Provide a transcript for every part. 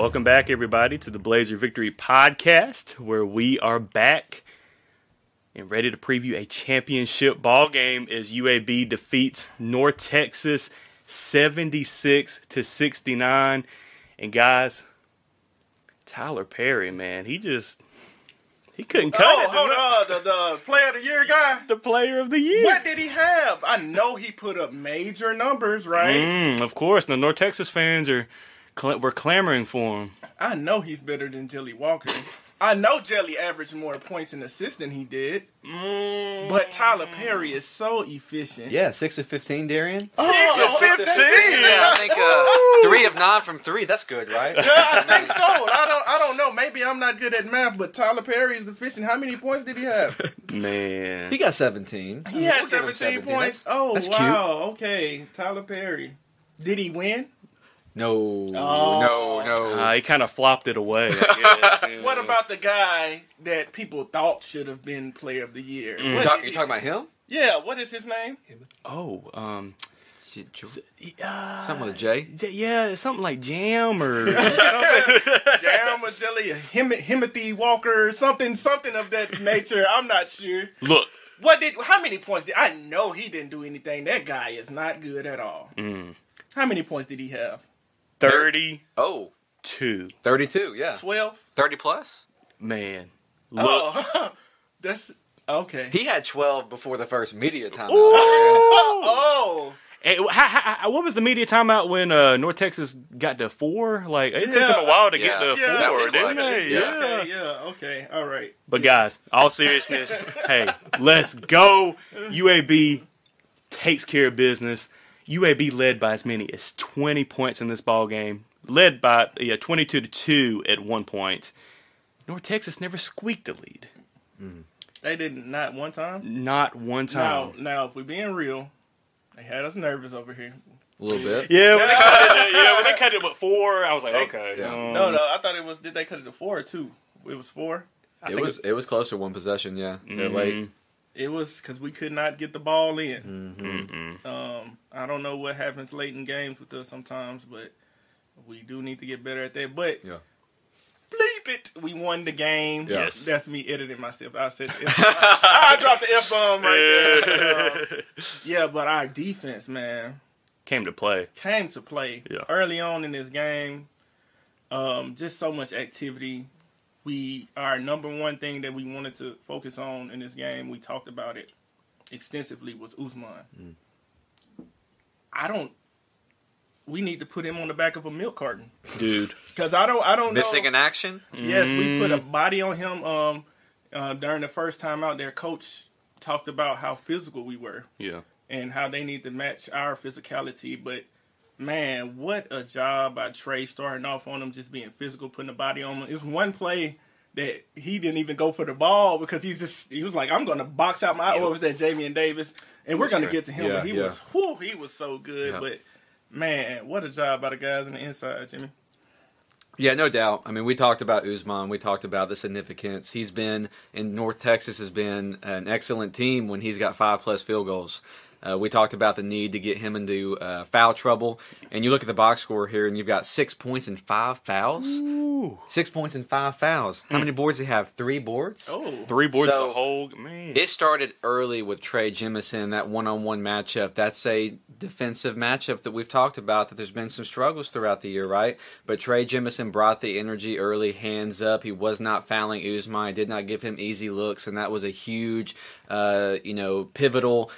Welcome back, everybody, to the Blazer Victory Podcast, where we are back and ready to preview a championship ball game as UAB defeats North Texas 76-69. And guys, Tyler Perry, man, he couldn't cut it. Hold on, the player of the year guy? The player of the year. What did he have? I know he put up major numbers, right? Of course. The North Texas fans were clamoring for him. I know he's better than Jelly Walker. I know Jelly averaged more points and assists than he did. But Tyler Perry is so efficient. Yeah, 6 of 15, Darion. 6 of 15? Yeah, I think 3 of 9 from 3. That's good, right? Yeah, I think so. I don't know. Maybe I'm not good at math, but Tyler Perry is efficient. How many points did he have? Man. He got 17. He had 17 points? That's wow. Cute. Okay, Tyler Perry. Did he win? No. He kind of flopped it away, I guess. What about the guy that people thought should have been player of the year? You're talking about him? Yeah, what is his name? Something with a J? Yeah, something like Jam or Jam or Jelly, Himothy Walker, something of that nature. I'm not sure. Look. How many points I know he didn't do anything. That guy is not good at all. How many points did he have? 32. 32, yeah. 12? 30 plus? Man. Look. That's okay. He had 12 before the first media timeout. Hey, what was the media timeout when North Texas got to 4? Like, it took them a while to get to 4, didn't they? Okay, all right. But guys, all seriousness, hey, let's go. UAB takes care of business. UAB led by as many as 20 points in this ball game. Led by 22-2 at one point. North Texas never squeaked the lead. They didn't, not one time? Not one time. Now, if we're being real, they had us nervous over here. A little bit. Yeah, when they cut it with 4, I was like, okay. Yeah. No, I thought it was, did they cut it to 4 or 2? It was 4? It was close to one possession, yeah. They're late. It was because we could not get the ball in. I don't know what happens late in games with us sometimes, but we do need to get better at that. But bleep it, we won the game. Yes. That's me editing myself. I said I dropped the F-bomb right there. But our defense, man. Came to play. Yeah. Early on in this game. Just so much activity. Our number one thing that we wanted to focus on in this game, we talked about it extensively, was Usman. We need to put him on the back of a milk carton. Dude. Because I don't Missing know. in action? Yes, we put a body on him during the first time out there. Coach talked about how physical we were. Yeah. And how they need to match our physicality. But, man, what a job by Trey starting off on him, just being physical, putting a body on him. It's one play that he didn't even go for the ball because he was like, I'm going to box out my what was that, Jamie and Davis, and we're going to get to him. But he was so good. Yeah. But, man, what a job by the guys on the inside, Jimmy. Yeah, no doubt. I mean, we talked about Usman. We talked about the significance. He's been, in North Texas, has been an excellent team when he's got 5+ field goals. We talked about the need to get him into foul trouble. And you look at the box score here, and you've got 6 points and 5 fouls. Ooh. 6 points and 5 fouls. How many boards do you have? 3 boards? Oh. 3 boards So, the whole, man. It started early with Trey Jemison, that one-on-one matchup. That's a defensive matchup that we've talked about, that there's been some struggles throughout the year, right? But Trey Jemison brought the energy early, hands up. He was not fouling Usman. He did not give him easy looks, and that was a huge, pivotal,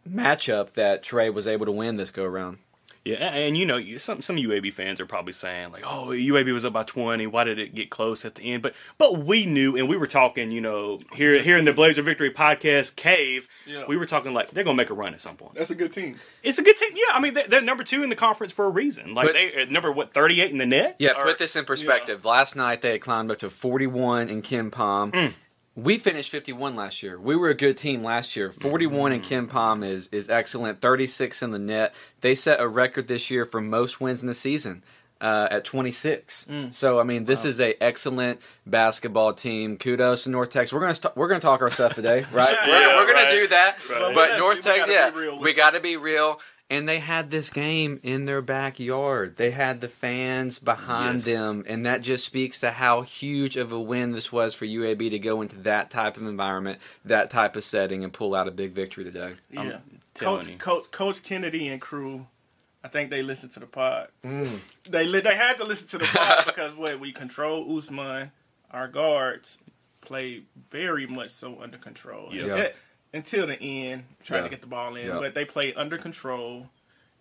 matchup that Trey was able to win this go-around. Yeah, and some UAB fans are probably saying, like, oh, UAB was up by 20, why did it get close at the end? But we knew, and we were talking, here in the Blazer Victory Podcast cave, we were talking like, they're going to make a run at some point. That's a good team. It's a good team. Yeah, I mean, they're number 2 in the conference for a reason. Like, they're number, 38 in the net? Yeah, put this in perspective. Yeah. Last night, they had climbed up to 41 in Ken Palm. We finished 51 last year. We were a good team last year. 41 in Ken Palm is excellent. 36 in the net. They set a record this year for most wins in the season at 26. So I mean, this is a excellent basketball team. Kudos to North Texas. We're gonna talk our stuff today, right? We're gonna do that. Right. But North Texas, we got to be real. And they had this game in their backyard. They had the fans behind them, and that just speaks to how huge of a win this was for UAB to go into that type of environment, that type of setting, and pull out a big victory today. Yeah. Coach Kennedy and crew, I think they listened to the pod. They had to listen to the pod because we control Usman. Our guards played very much so under control. Yeah. Until the end, trying to get the ball in. But they played under control.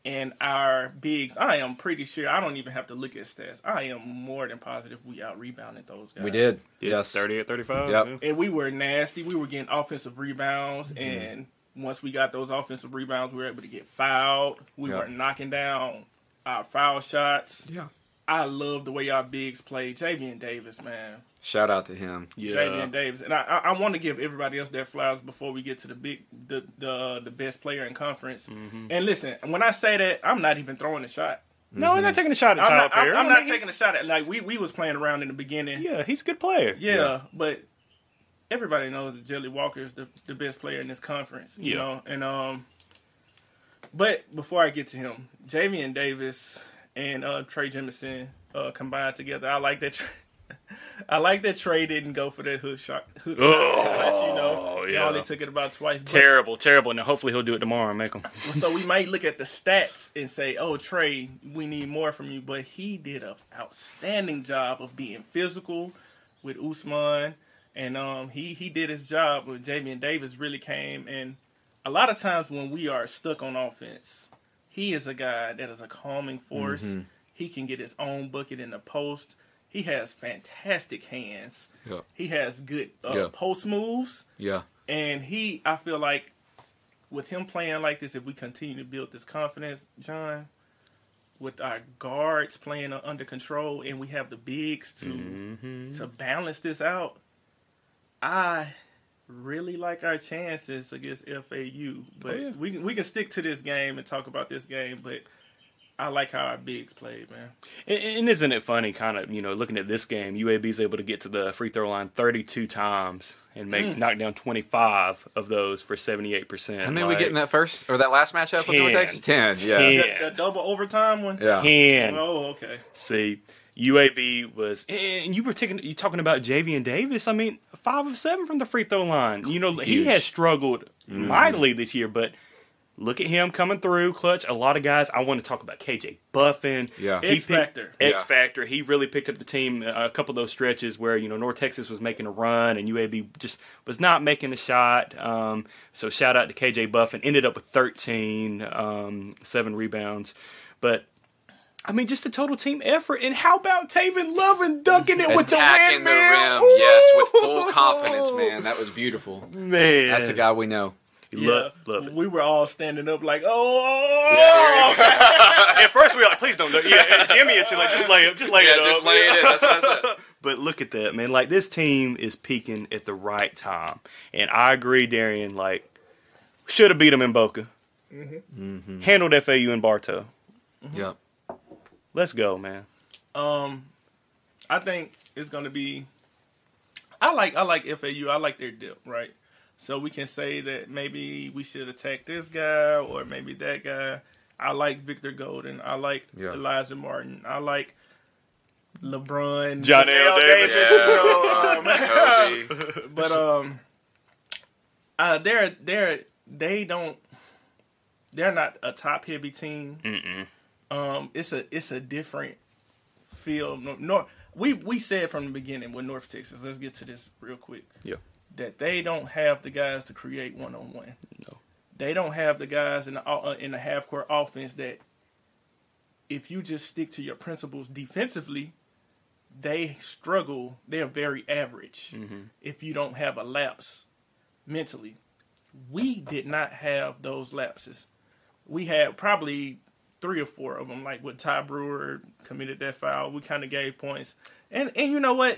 And our bigs, I am pretty sure, I don't even have to look at stats. I am more than positive we out-rebounded those guys. We did. Yes. 38-35. Yep. Yeah. And we were nasty. We were getting offensive rebounds. And once we got those offensive rebounds, we were able to get fouled. We were knocking down our foul shots. Yeah. I love the way our bigs played. Javian Davis, man. Shout out to him. Yeah. Javian Davis. And I want to give everybody else their flowers before we get to the best player in conference. And listen, when I say that, I'm not even throwing a shot. No, we're not taking a shot at Tyler Perry. I'm not taking a shot at, like, we was playing around in the beginning. Yeah, he's a good player. Yeah. But everybody knows that Jelly Walker is the best player in this conference. You know? And but before I get to him, Javian Davis and Trey Jemison combined together. I like that. I like that Trey didn't go for that hook shot. He only took it about twice. Terrible. Now, hopefully he'll do it tomorrow and make them. So we might look at the stats and say, "Oh, Trey, we need more from you." But he did an outstanding job of being physical with Usman, and he did his job. With Javian Davis really came, and a lot of times when we are stuck on offense, he is a guy that is a calming force. He can get his own bucket in the post. He has fantastic hands. Yeah. He has good post moves. Yeah. And I feel like with him playing like this, if we continue to build this confidence, John, with our guards playing under control and we have the bigs to balance this out, I really like our chances against FAU. But we can stick to this game and talk about this game, but I like how our bigs played, man. And isn't it funny, kind of, looking at this game, UAB's able to get to the free throw line 32 times and knock down 25 of those for 78%. How many we get in that first or that last matchup with North Texas? 10, yeah. The double overtime one? Yeah. 10. Oh, okay. See, UAB was, and you talking about Javian Davis. I mean, 5 of 7 from the free throw line. He has struggled mightily this year, but look at him coming through, clutch. A lot of guys. I want to talk about KJ Buffin. Yeah. X Factor. He really picked up the team a couple of those stretches where, North Texas was making a run and UAB just was not making a shot. So shout out to KJ Buffin. Ended up with 13, 7 rebounds. But, I mean, just the total team effort. And how about Taven Lovin dunking it with the windmill? Yes, with full confidence, man. That was beautiful. Man. That's the guy we know. Yeah, love it. We were all standing up like, oh! At first we were like, please don't do it. Yeah, Jimmy and like, just lay it up. Just lay it in. That's what I said. But look at that, man. Like, this team is peaking at the right time. And I agree, Darion, like, should have beat them in Boca. Handled FAU in Bartow. Yep. Let's go, man. I think it's going to be... I like FAU. I like their dip, right? So we can say that maybe we should attack this guy or maybe that guy. I like Victor Golden. I like Elijah Martin. I like LeBron. John L. Davis. But they're not a top heavy team. It's a different feel. We said from the beginning with North Texas. Let's get to this real quick. Yeah. That they don't have the guys to create one-on-one. No. They don't have the guys in the half-court offense that if you just stick to your principles defensively, they struggle. They're very average if you don't have a lapse mentally. We did not have those lapses. We had probably 3 or 4 of them, like with Ty Brewer committed that foul. We kind of gave points. And you know what?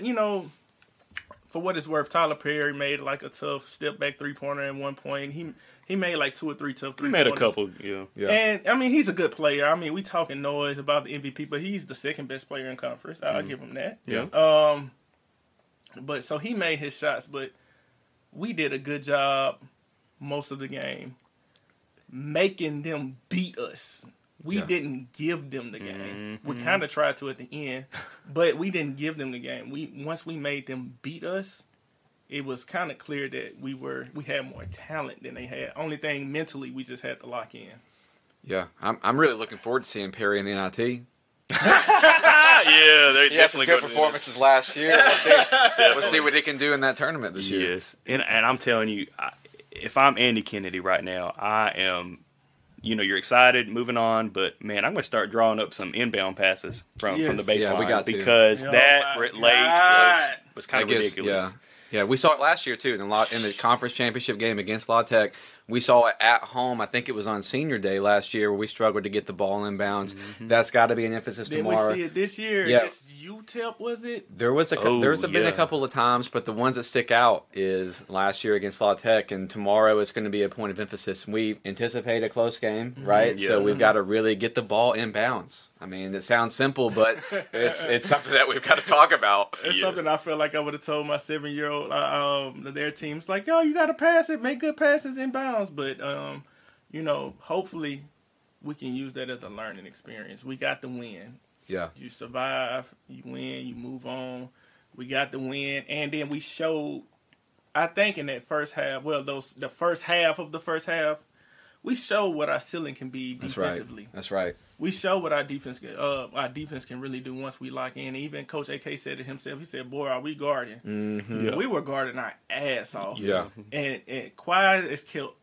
For what it's worth, Tyler Perry made like a tough step back 3-pointer at one point. He made like 2 or 3 tough 3-pointers. He made a couple, yeah. And I mean, he's a good player. I mean, we talking noise about the MVP, but he's the second best player in conference. I'll give him that. Yeah. But so he made his shots, but we did a good job most of the game. making them beat us. We didn't give them the game. We kind of tried to at the end, but we didn't give them the game. Once we made them beat us, it was kind of clear that we had more talent than they had. Only thing mentally, we just had to lock in. Yeah, I'm really looking forward to seeing Perry in the NIT. Yeah, they're definitely good performances last year. We'll see what he can do in that tournament this year. Yes, and I'm telling you, if I'm Andy Kennedy right now, I am. You're excited, moving on, but man, I'm going to start drawing up some inbound passes from the baseline we got to. because that late was kind of ridiculous. Yeah, we saw it last year too in the conference championship game against La Tech. We saw it at home. I think it was on Senior Day last year where we struggled to get the ball inbounds. That's got to be an emphasis tomorrow. Did we see it this year? Yeah. Against UTEP, was it? There was been a couple of times, but the ones that stick out is last year against La Tech, and tomorrow is going to be a point of emphasis. We anticipate a close game, right? So we've got to really get the ball inbounds. I mean, it sounds simple, but it's something that we've got to talk about. It's something I feel like I would have told my 7-year-old, their team's like, yo, you got to pass it, make good passes inbounds. But, hopefully we can use that as a learning experience. We got the win. Yeah. You survive, you win, you move on. We got the win. And then we showed, I think in that first half, the first half of the first half, we showed what our ceiling can be defensively. That's right. We show what our defense can really do once we lock in. Even Coach AK said it himself. He said, "Boy, are we guarding?" Mm-hmm. Yeah. We were guarding our ass off. Yeah. And quiet as killed.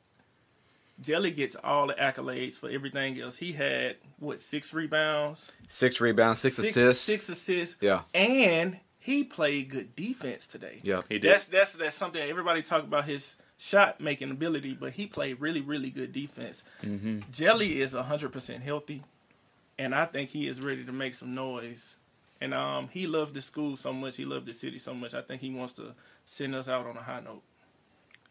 Jelly gets all the accolades for everything else. He had 6 rebounds, 6 rebounds, 6 assists, 6 assists. Yeah. And he played good defense today. Yeah, he did. That's something everybody talk about his shot making ability, but he played really, really good defense. Mm-hmm. Jelly is 100% healthy, and I think he is ready to make some noise. And he loved the school so much, he loved the city so much. I think he wants to send us out on a high note.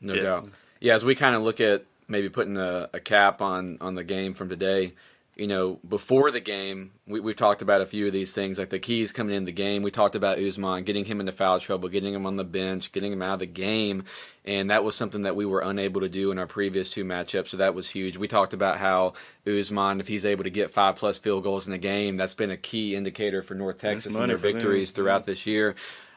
No doubt. Yeah, as we kind of look at maybe putting a cap on the game from today, before the game, we've talked about a few of these things, like the keys coming in the game. We talked about Usman, getting him into foul trouble, getting him on the bench, getting him out of the game, and that was something that we were unable to do in our previous 2 matchups, so that was huge. We talked about how Usman, if he's able to get 5+ field goals in a game, that's been a key indicator for North Texas and their victories throughout this year.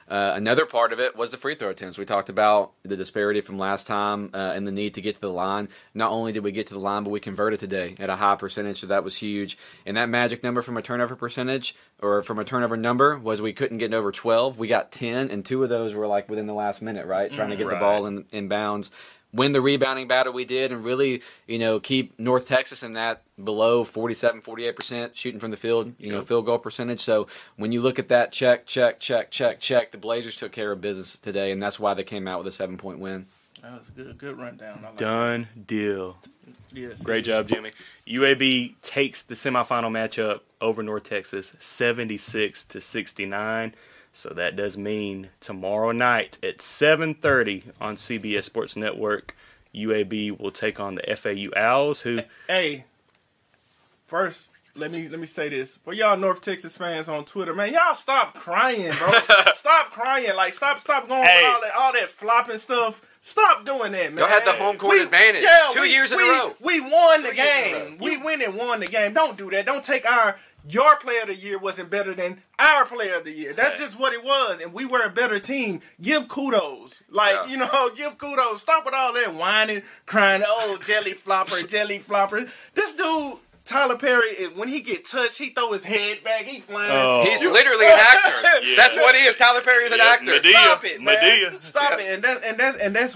Another part of it was the free throw attempts. We talked about the disparity from last time and the need to get to the line. Not only did we get to the line, but we converted today at a high percentage, so that was huge. And that magic number from a turnover percentage, or from a turnover number, was we couldn't get over 12. We got 10, and 2 of those were like within the last minute, right? Trying to get the ball in bounds. Win the rebounding battle we did, and really, keep North Texas in that below 47, 48% shooting from the field, field goal percentage. So when you look at that check, the Blazers took care of business today, and that's why they came out with a 7-point win. That was a good rundown. I like Done deal. Yes, Great job, Jimmy. UAB takes the semifinal matchup over North Texas, 76-69. So that does mean tomorrow night at 7:30 on CBS Sports Network, UAB will take on the FAU Owls. Who? Hey, first let me say this for y'all North Texas fans on Twitter, man. Y'all stop crying, bro. Stop crying. Like stop going with all that flopping stuff. Stop doing that, man. Y'all had the home court advantage 2 years in a row. We won the game. We went and won the game. Don't do that. Don't take your player of the year wasn't better than our player of the year. That's just what it was, and we were a better team. Give kudos. Give kudos. Stop with all that whining, crying, oh, jelly flopper. This dude, Tyler Perry, when he get touched, he throw his head back, he flying. Oh. He's literally an actor. Yeah. That's what he is. Tyler Perry is an actor. Medea. Stop it, man. Medea. Stop it. And that's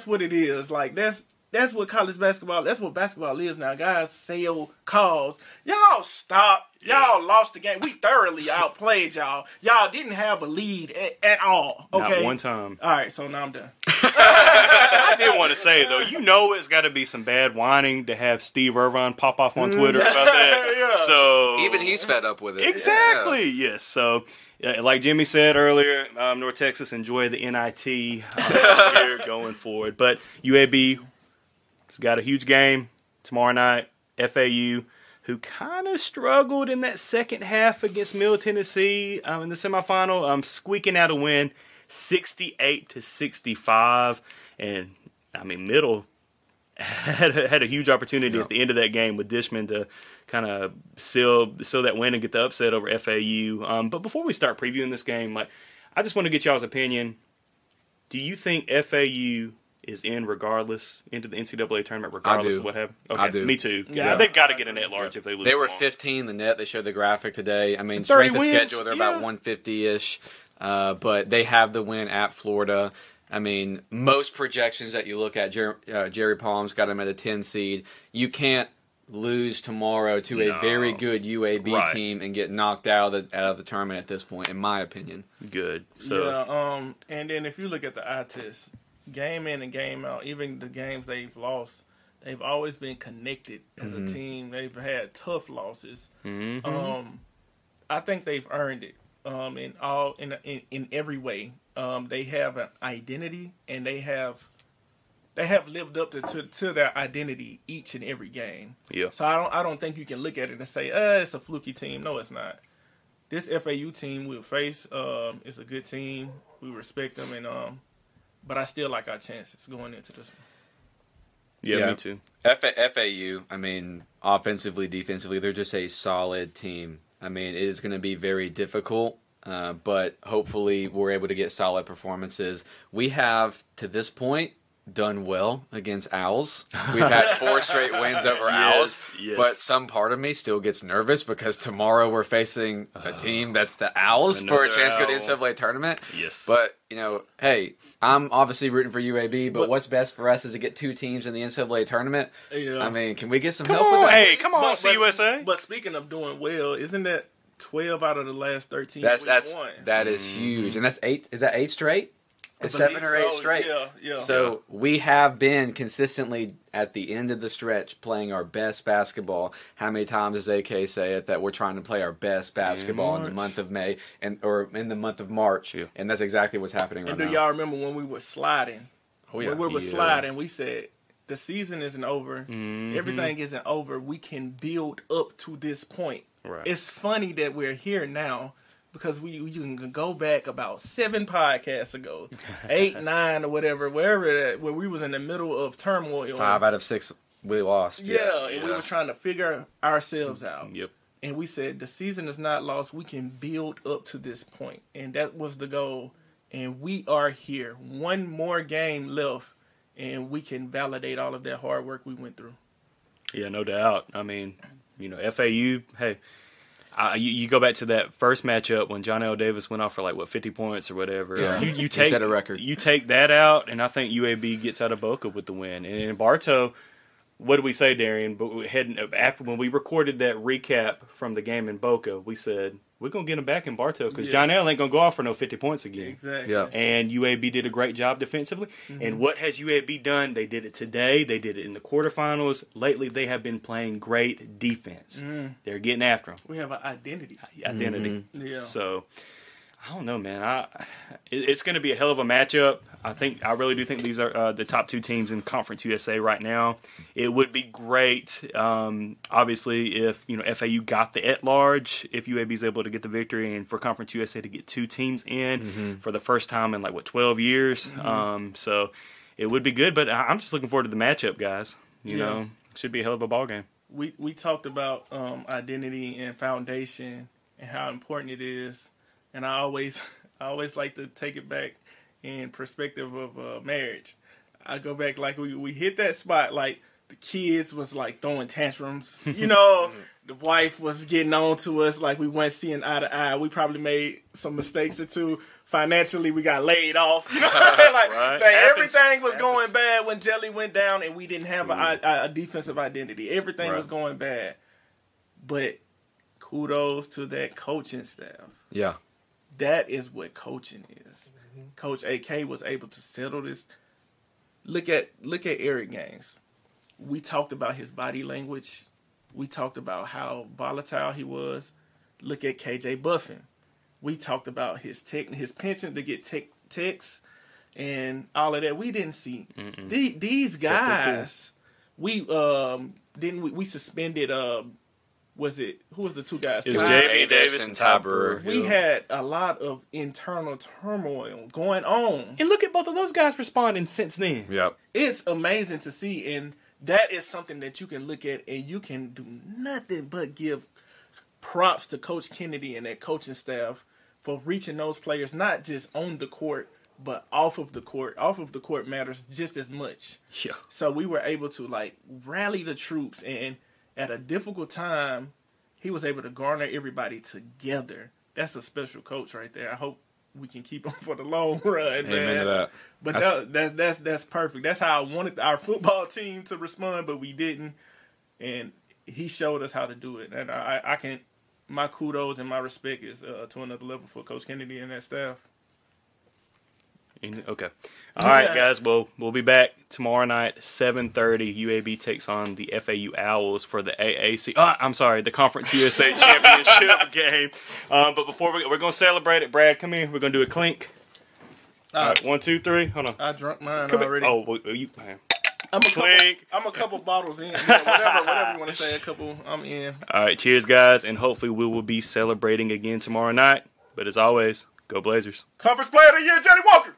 what it is. Like that's what college basketball. That's what basketball is now. Guys sell calls. Y'all stop. Y'all lost the game. We thoroughly outplayed y'all. Y'all didn't have a lead at all. Okay, not one time. All right, so now I'm done. I did want to say though, it's got to be some bad whining to have Steve Irvine pop off on Twitter about that. Yeah. So even he's fed up with it. Exactly. Yeah. Yes. So. Like Jimmy said earlier, North Texas enjoy the NIT here going forward. But UAB has got a huge game tomorrow night. FAU, who kind of struggled in that second half against Middle Tennessee in the semifinal, squeaking out a win, 68-65. And I mean, Middle had a huge opportunity at the end of that game with Dishman to kind of seal that win and get the upset over FAU. But before we start previewing this game, I just want to get y'all's opinion. Do you think FAU is in regardless into the NCAA tournament regardless of what happened? Okay, I do. Me too. Yeah, they've got to get an at-large if they lose. They were 15 in the net. They showed the graphic today. I mean, strength of schedule, they're about 150-ish. But they have the win at Florida. I mean, most projections that you look at, Jerry Palm's got them at a 10 seed. You can't lose tomorrow to a very good UAB team and get knocked out of the tournament at this point, in my opinion. Good. So and then if you look at the eye test, game in and game out, even the games they've lost, they've always been connected as a team. They've had tough losses. I think they've earned it in every way. They have an identity, and they have lived up to their identity each and every game. Yeah. So I don't think you can look at it and say, it's a fluky team. No, it's not. This FAU team we'll face is a good team. We respect them, and but I still like our chances going into this one. Yeah, me too. FAU, I mean, offensively, defensively, they're just a solid team. I mean, it is going to be very difficult, but hopefully we're able to get solid performances. We have, to this point, done well against Owls. We've had 4 straight wins over Owls, but some part of me still gets nervous because tomorrow we're facing a team that's the Owls for a chance to go to the NCAA tournament. Yes. But, hey, I'm obviously rooting for UAB, but what's best for us is to get 2 teams in the NCAA tournament. Yeah. I mean, can we get some help with that? Hey, come on, CUSA. But speaking of doing well, isn't that 12 out of the last 13 that is huge. And that's 8. Is that 8 straight? 7 or 8 straight. Yeah. So we have been consistently at the end of the stretch playing our best basketball. How many times does AK say it that we're trying to play our best basketball in the month of May or in the month of March? Yeah. And that's exactly what's happening right now. And do y'all remember when we were sliding? Oh, yeah. When we were sliding, we said the season isn't over. Everything isn't over. We can build up to this point. Right. It's funny that we're here now. Because you can go back about 7 podcasts ago, 8, 9, or whatever, where we was in the middle of turmoil. 5 out of 6 we lost. Yeah, and we were trying to figure ourselves out. Yep. And we said the season is not lost. We can build up to this point, and that was the goal. And we are here. 1 more game left, and we can validate all of that hard work we went through. Yeah, no doubt. I mean, FAU. Hey. You go back to that first matchup when John L. Davis went off for 50 points or whatever. Yeah. You take set a record. You take that out, and I think UAB gets out of Boca with the win. And in Bartow, what did we say, Darion? But after when we recorded that recap from the game in Boca, we said we're gonna get him back in Bartow because John L. ain't gonna go off for no 50 points again. Exactly. Yeah. And UAB did a great job defensively. And what has UAB done? They did it today. They did it in the quarterfinals. Lately, they have been playing great defense. They're getting after them. We have an identity. Yeah. So, I don't know, man. It's going to be a hell of a matchup. I really do think these are the top 2 teams in Conference USA right now. It would be great, obviously, if FAU got the at-large, if UAB is able to get the victory, and for Conference USA to get 2 teams in for the first time in 12 years. So it would be good, but I'm just looking forward to the matchup, guys. You know, it should be a hell of a ball game. We talked about identity and foundation and how important it is. And I always like to take it back in perspective of marriage. I go back we hit that spot the kids was throwing tantrums. The wife was getting on to us we weren't seeing eye to eye. We probably made some mistakes or 2. Financially, we got laid off. Everything was going bad when Jelly went down, and we didn't have a defensive identity. Everything was going bad. But kudos to that coaching staff. Yeah. That is what coaching is. Coach AK was able to settle this. Look at Eric Gaines. We talked about his body language. We talked about how volatile he was. Look at KJ Buffin. We talked about his penchant to get texts and all of that. We didn't see these guys. We suspended. Who was the 2 guys? It was J.B. Davis and Ty Brewer. We had a lot of internal turmoil going on. And look at both of those guys responding since then. Yep. It's amazing to see. And that is something that you can look at and you can do nothing but give props to Coach Kennedy and that coaching staff for reaching those players, not just on the court, but off of the court. Off of the court matters just as much. Yeah. So we were able to like rally the troops, and at a difficult time, he was able to garner everybody together. That's a special coach right there. I hope we can keep him for the long run, man. Amen to that. But that's perfect. That's how I wanted our football team to respond, but we didn't. And he showed us how to do it. And I can, my kudos and my respect is to another level for Coach Kennedy and that staff. Okay. All right, guys. Well, we'll be back tomorrow night, 7:30. UAB takes on the FAU Owls for the AAC. The Conference USA Championship game. But before we're going to celebrate it, Brad, come here. We're going to do a clink. All right, 1, 2, 3. Hold on. I drunk mine come already. Oh, well, you, man. I'm a couple bottles in. Yeah, whatever you want to say. A couple. I'm in. All right. Cheers, guys. And hopefully we will be celebrating again tomorrow night. But as always, go Blazers. Conference Player of the Year, Johnny Walker.